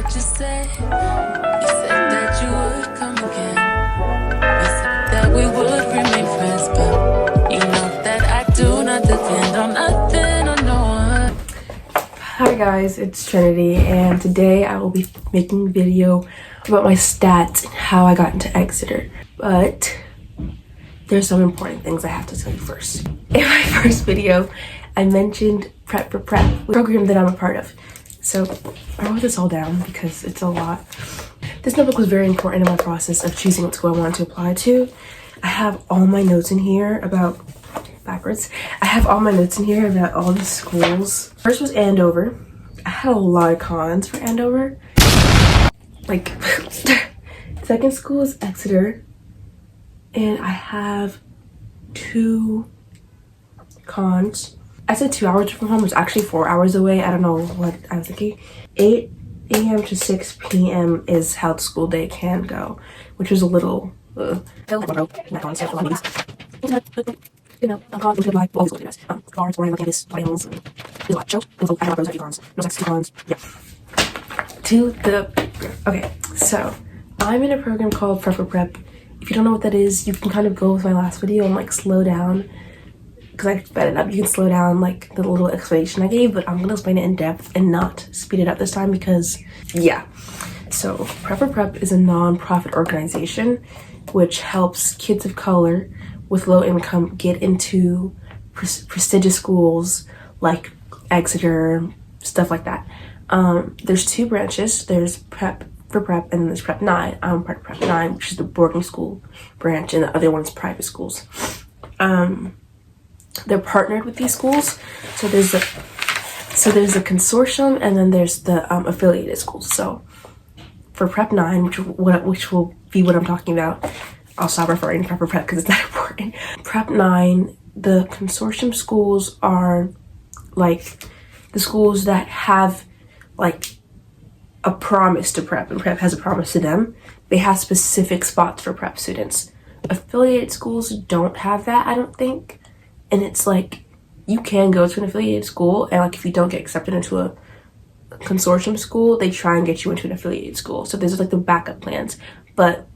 what you said. You said that you would come again. You said that we would remain friends, but you know that I do not depend on nothing or no one. Hi guys, it's Trinity, and today I will be making a video about my stats and how I got into Exeter. But there's some important things I have to tell you first. In my first video, I mentioned Prep for Prep, the program that I'm a part of. So I wrote this all down because it's a lot. This notebook was very important in my process of choosing what school I wanted to apply to. I have all my notes in here about I have all my notes in here about all the schools. First was Andover. I had a lot of cons for Andover. Like, second school is Exeter. And I have 2 cons. I said 2 hours from home. It was actually 4 hours away. I don't know what I was thinking. 8 a.m. to 6 p.m. is how the school day can go, which was a little you know, I'm calling to like all these guys. Guards, wearing like this, finals, there's a lot of show. I have those cons. No sex cons. Yeah. Okay, so I'm in a program called Prep for Prep. If you don't know what that is, you can kind of go with my last video and like slow down, because I sped it up. You can slow down like the little explanation I gave, but I'm gonna explain it in depth and not speed it up this time because, yeah. So Prep for Prep is a non-profit organization which helps kids of color with low income get into prestigious schools like Exeter, stuff like that. There's 2 branches. There's Prep for Prep and then there's Prep 9. I'm part of Prep 9, which is the boarding school branch, and the other one's private schools. They're partnered with these schools. So there's a consortium, and then there's the affiliated schools. So for Prep 9, which will be what I'm talking about, I'll stop referring to Prep for Prep because it's not important. Prep 9, the consortium schools are like the schools that have like a promise to Prep, and Prep has a promise to them. They have specific spots for Prep students. Affiliated schools don't have that, I don't think. And it's like, you can go to an affiliated school, and like if you don't get accepted into a consortium school, they try and get you into an affiliated school. So there's like the backup plans, but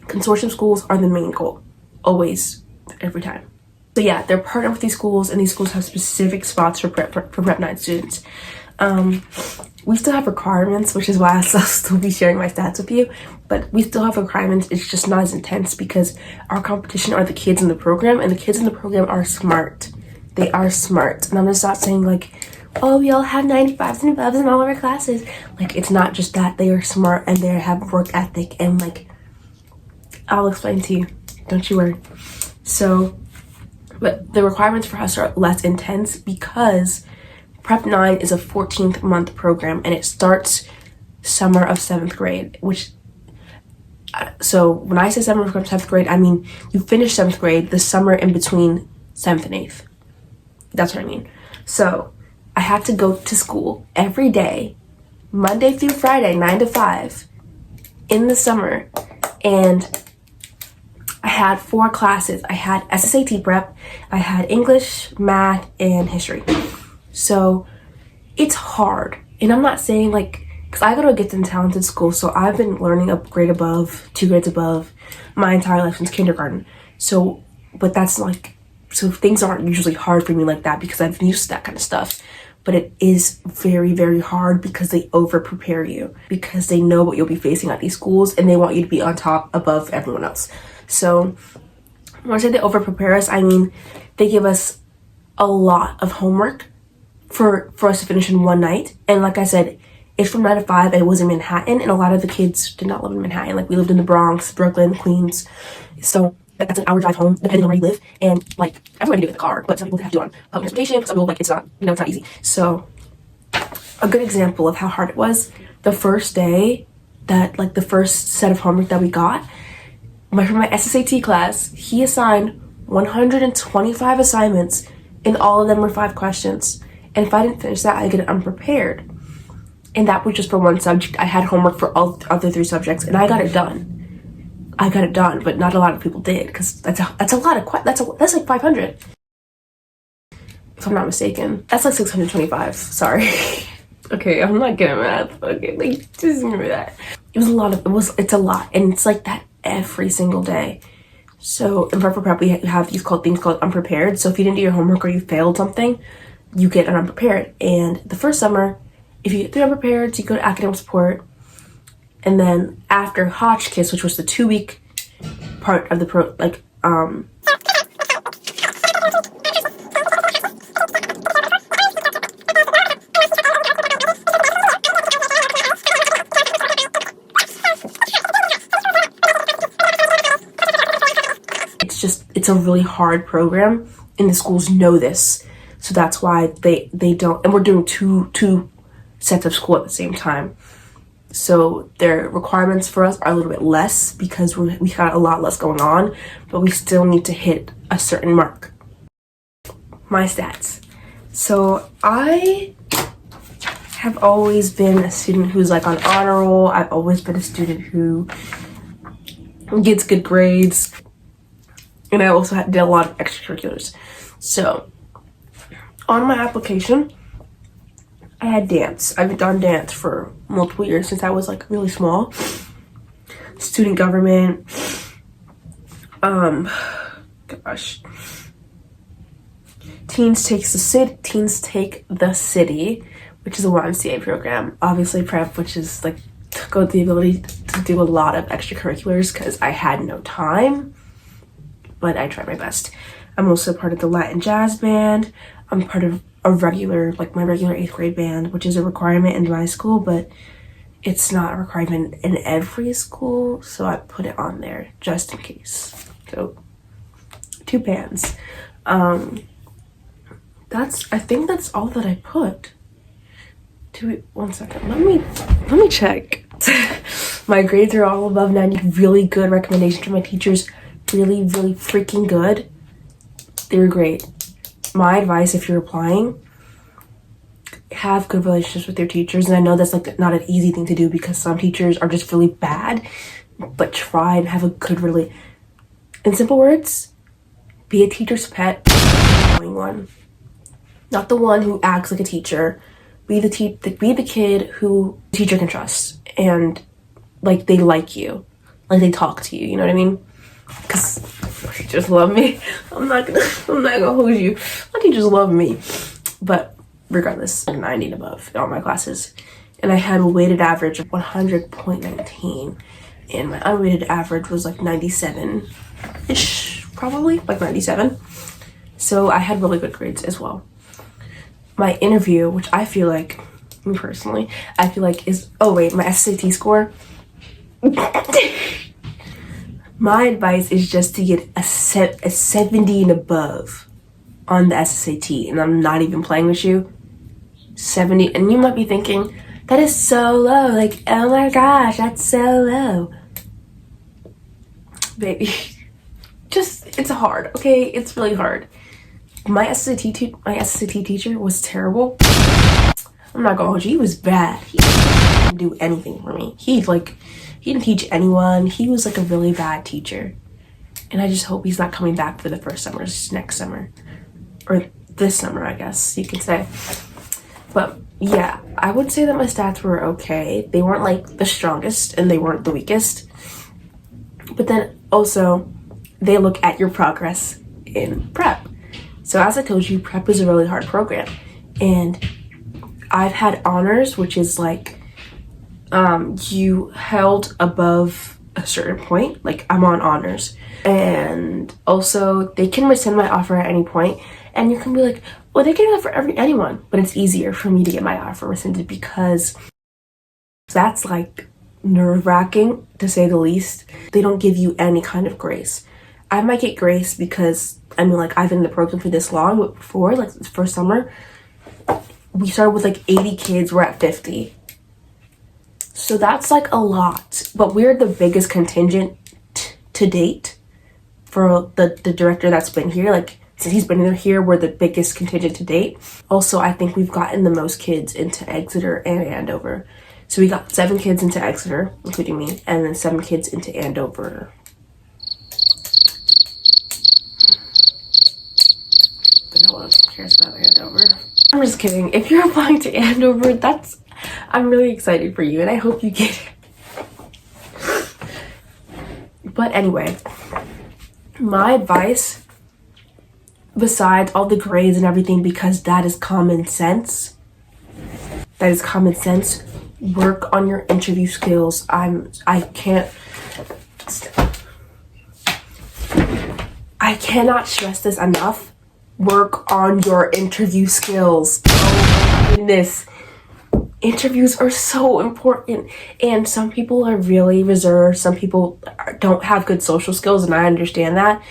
consortium schools are the main goal, always, every time. So yeah, they're partnered with these schools, and these schools have specific spots for Prep 9 students. We still have requirements, which is why I'll still be sharing my stats with you, but we still have requirements. It's just not as intense because our competition are the kids in the program, and the kids in the program are smart. They are smart. And I'm just not saying like, oh, we all have 95s and above in all of our classes. Like, it's not just that. They are smart, and they have work ethic, and like, I'll explain to you, don't you worry. So, but the requirements for us are less intense because Prep 9 is a 14th month program, and it starts summer of 7th grade, which, so when I say summer of 7th grade, I mean you finish 7th grade, the summer in between 7th and 8th. That's what I mean. So I have to go to school every day, Monday through Friday, 9 to 5 in the summer, and I had 4 classes. I had SSAT prep, I had English, math, and history. So it's hard. And I'm not saying like, because I go to a gifted and talented school, so I've been learning a grade above, 2 grades above my entire life since kindergarten. So, but that's like, so things aren't usually hard for me like that because I've used to that kind of stuff. But it is very, very hard because they over prepare you, because they know what you'll be facing at these schools, and they want you to be on top above everyone else. So when I say they over prepare us, I mean they give us a lot of homework for us to finish in one night. And like I said, it's from 9 to 5. It was in Manhattan, and a lot of the kids did not live in Manhattan. Like, we lived in the Bronx, Brooklyn, Queens. So that's an hour drive home, depending on where you live. And like, everyone can do it with a car, but some people have to do it on public transportation. Some people, like, it's not, it's not easy. So a good example of how hard it was, the first day that, like, the first set of homework that we got, for my SSAT class, he assigned 125 assignments, and all of them were 5 questions. And if I didn't finish that, I get unprepared. And that was just for one subject. I had homework for all the other 3 subjects, and I got it done. But not a lot of people did, because that's a lot of that's like 500, if I'm not mistaken. That's like 625. Sorry. Okay, I'm not good at math. Okay, like, just remember that. It's a lot. And it's like that every single day. So in prep for prep, we have things called unprepared. So if you didn't do your homework or you failed something, you get an unprepared. And the first summer, if you get 3 unprepared, you go to academic support. And then after Hotchkiss, which was the 2-week part of the it's a really hard program, and the schools know this. So that's why they don't, and we're doing two sets of school at the same time. So their requirements for us are a little bit less because we got a lot less going on, but we still need to hit a certain mark. My stats. So I have always been a student who's like on honor roll. I've always been a student who gets good grades. And I also did a lot of extracurriculars. So on my application, I had dance. I've done dance for multiple years since I was like really small. Student government. Gosh. Teens Take the City, which is a YMCA program. Obviously prep, which is like got the ability to do a lot of extracurriculars because I had no time, but I tried my best. I'm also part of the Latin jazz band. I'm part of my regular 8th grade band, which is a requirement in my school, but it's not a requirement in every school, so I put it on there just in case. So 2 bands. I think that's all that I put. One second. Let me check. My grades are all above 90. Really good recommendations from my teachers. Really, really freaking good. They were great. My advice, if you're applying, have good relationships with your teachers. And I know that's like not an easy thing to do because some teachers are just really bad, but try and have a good in simple words, be a teacher's pet, one. Not the one who acts like a teacher. Be the kid who the teacher can trust and like they like you, like they talk to you. You know what I mean? Because teachers love me. I'm not gonna hold you. My teachers love me, but regardless, 90 and above in all my classes, and I had a weighted average of 100.19, and my unweighted average was like 97-ish, probably like 97. So I had really good grades as well. My interview, which I feel like, me personally, I feel like is, my SAT score. My advice is just to get a 70 and above on the SAT, and I'm not even playing with you. 70, and you might be thinking, that is so low, like, oh my gosh, that's so low. Baby, it's hard, okay? It's really hard. My SAT teacher was terrible. I'm not gonna hold you, he was bad. He didn't do anything for me. He didn't teach anyone. He was like a really bad teacher. And I just hope he's not coming back for the first summer, next summer. Or this summer, I guess you could say. But yeah, I would say that my stats were okay. They weren't like the strongest and they weren't the weakest. But then also, they look at your progress in prep. So as I told you, prep is a really hard program. And I've had honors, which is like, you held above a certain point, like I'm on honors, and also they can rescind my offer at any point, and you can be like, well, they can do that for anyone, but it's easier for me to get my offer rescinded because that's like nerve-wracking to say the least. They don't give you any kind of grace. I might get grace because I've been in the program for this long, but before, like this first summer, we started with like 80 kids, we're at 50. So that's like a lot, but we're the biggest contingent to date for the director that's been here. Like since he's been here, we're the biggest contingent to date. Also, I think we've gotten the most kids into Exeter and Andover. So we got 7 kids into Exeter, including me, and then 7 kids into Andover. But no one cares about Andover. I'm just kidding. If you're applying to Andover, I'm really excited for you and I hope you get it. But anyway, my advice, besides all the grades and everything, because that is common sense, work on your interview skills. I cannot stress this enough. Work on your interview skills. Oh my goodness. Interviews are so important, and some people are really reserved. Some people don't have good social skills, and I understand that.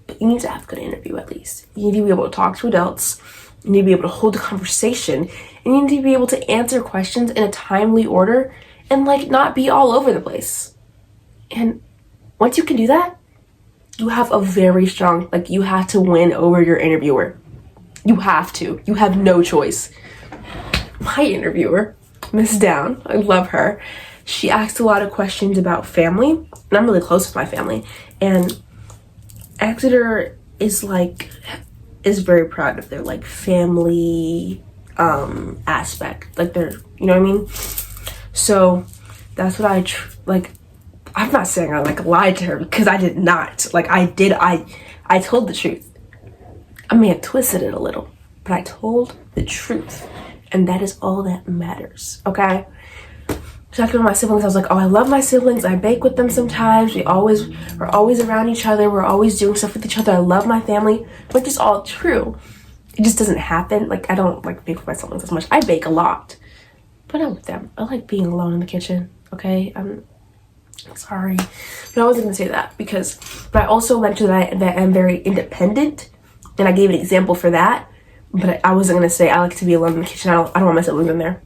But you need to have a good interview at least. You need to be able to talk to adults. You need to be able to hold a conversation. And you need to be able to answer questions in a timely order and like not be all over the place. And once you can do that, you have a very strong, like you have to win over your interviewer. You have to. You have no choice. My interviewer, Miss Down, I love her. She asked a lot of questions about family, and I'm really close with my family. And Exeter is very proud of their like family aspect, like their, you know what I mean? So that's what I'm not saying I like lied to her, because I did not. Like I told the truth. I may have twisted it a little, but I told the truth. And that is all that matters, okay? Talking about my siblings, I was like, oh, I love my siblings. I bake with them sometimes. We're always around each other. We're always doing stuff with each other. I love my family, which is all true. It just doesn't happen. Like, I don't like bake with my siblings as much. I bake a lot, but not with them. I like being alone in the kitchen, okay? I'm sorry. But I wasn't gonna say that but I also mentioned that I'm very independent, and I gave an example for that. But I wasn't gonna say I like to be alone in the kitchen. I don't want my siblings in there.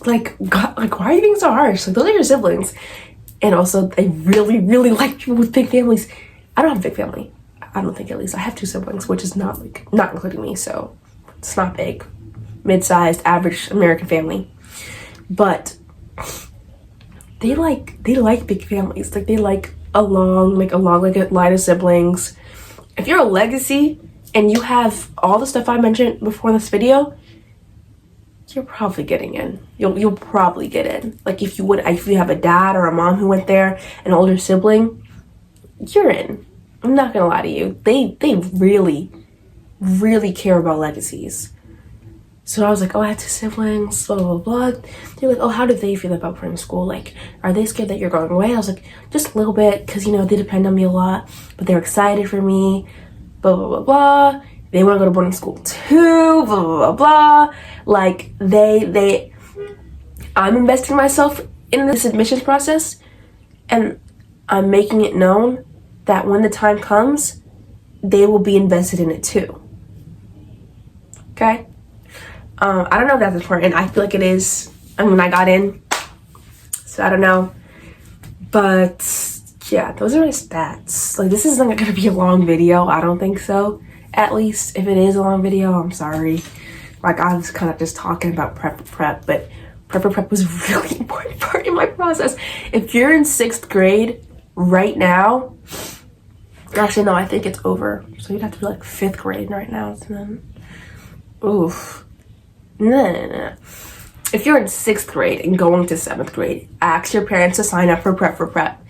Like, God, like, why are you being so harsh? Like, those are your siblings. And also, they really, really like people with big families. I don't have a big family. I don't think, at least. I have 2 siblings, which is not including me, so it's not big. Mid-sized, average American family. But they like big families. Like, they like a long line of siblings. If you're a legacy and you have all the stuff I mentioned before this video, you're probably getting in. You'll probably get in. Like if you have a dad or a mom who went there, an older sibling, you're in. I'm not gonna lie to you. They really, really care about legacies. So I was like, oh, I have 2 siblings, blah, blah, blah. They're like, oh, how do they feel about putting in school? Like, are they scared that you're going away? I was like, just a little bit, because, you know, they depend on me a lot, but they're excited for me, blah, blah, blah, blah. They want to go to boarding school too, blah, blah, blah, blah. Like, I'm investing myself in this admissions process, and I'm making it known that when the time comes, they will be invested in it too. Okay? I don't know if that's important. I feel like it is. I mean, I got in, so I don't know. But yeah, those are my stats. Like, this isn't gonna be a long video. I don't think so. At least if it is a long video, I'm sorry. Like, I was kind of just talking about prep, but prep was a really important part in my process. If you're in 6th grade right now, actually no, I think it's over. So you'd have to be like 5th grade right now. So then, oof. No. If you're in 6th grade and going to 7th grade, ask your parents to sign up for prep.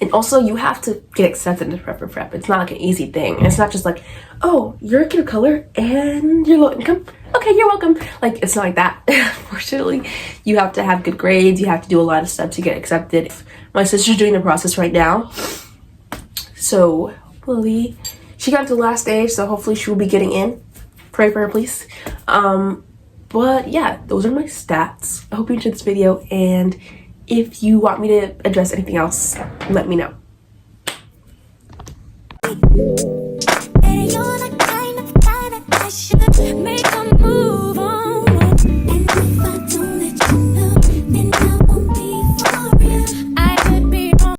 And also, you have to get accepted into prep. It's not like an easy thing. It's not just like, oh, you're a kid of color and you're low income. Okay, you're welcome. Like, it's not like that. Unfortunately, you have to have good grades. You have to do a lot of stuff to get accepted. My sister's doing the process right now. So, hopefully, she got to the last stage, so hopefully she will be getting in. Pray for her, please. But yeah, those are my stats. I hope you enjoyed this video, and if you want me to address anything else, let me know.